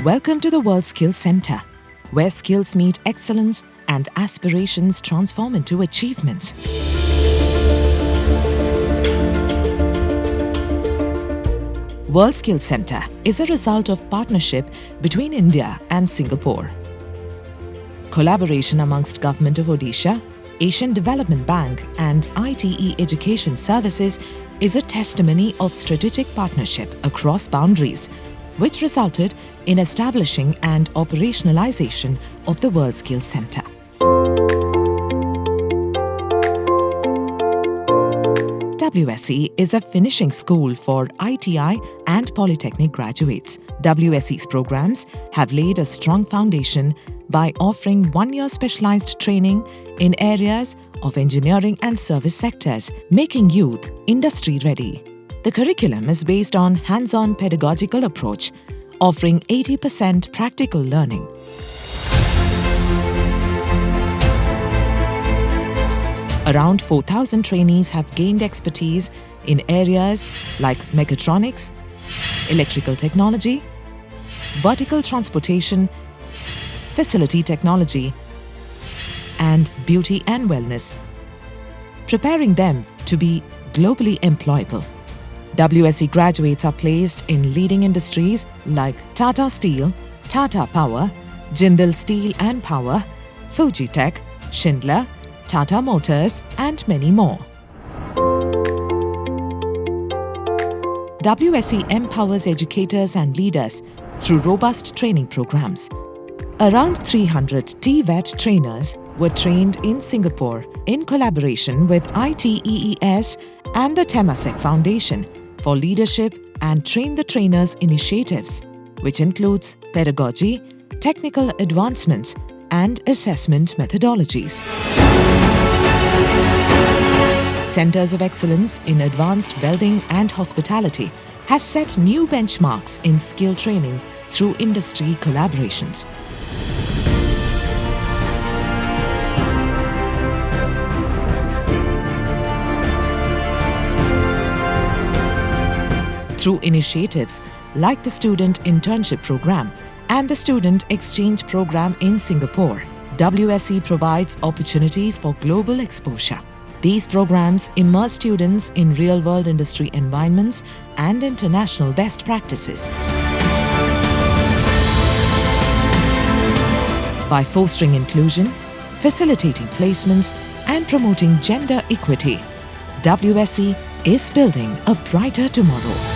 Welcome to the World Skills Center, where skills meet excellence and aspirations transform into achievements. World Skills Center is a result of partnership between India and Singapore. Collaboration amongst Government of Odisha, Asian Development Bank and ITE Education Services is a testimony of strategic partnership across boundaries, which resulted in establishing and operationalization of the World Skills Center. WSE is a finishing school for ITI and Polytechnic graduates. WSE's programs have laid a strong foundation by offering one-year specialized training in areas of engineering and service sectors, making youth industry-ready. The curriculum is based on hands-on pedagogical approach, offering 80% practical learning. Around 4,000 trainees have gained expertise in areas like mechatronics, electrical technology, vertical transportation, facility technology, and beauty and wellness, preparing them to be globally employable. WSE graduates are placed in leading industries like Tata Steel, Tata Power, Jindal Steel and Power, Fuji Tech, Schindler, Tata Motors, and many more. WSE empowers educators and leaders through robust training programs. Around 300 TVET trainers were trained in Singapore in collaboration with ITEES and the Temasek Foundation for Leadership and Train the Trainers initiatives, which includes pedagogy, technical advancements, and assessment methodologies. Centers of Excellence in Advanced Welding and Hospitality has set new benchmarks in skill training through industry collaborations. Through initiatives like the Student Internship Program and the Student Exchange Program in Singapore, WSE provides opportunities for global exposure. These programs immerse students in real-world industry environments and international best practices. By fostering inclusion, facilitating placements, and promoting gender equity, WSE is building a brighter tomorrow.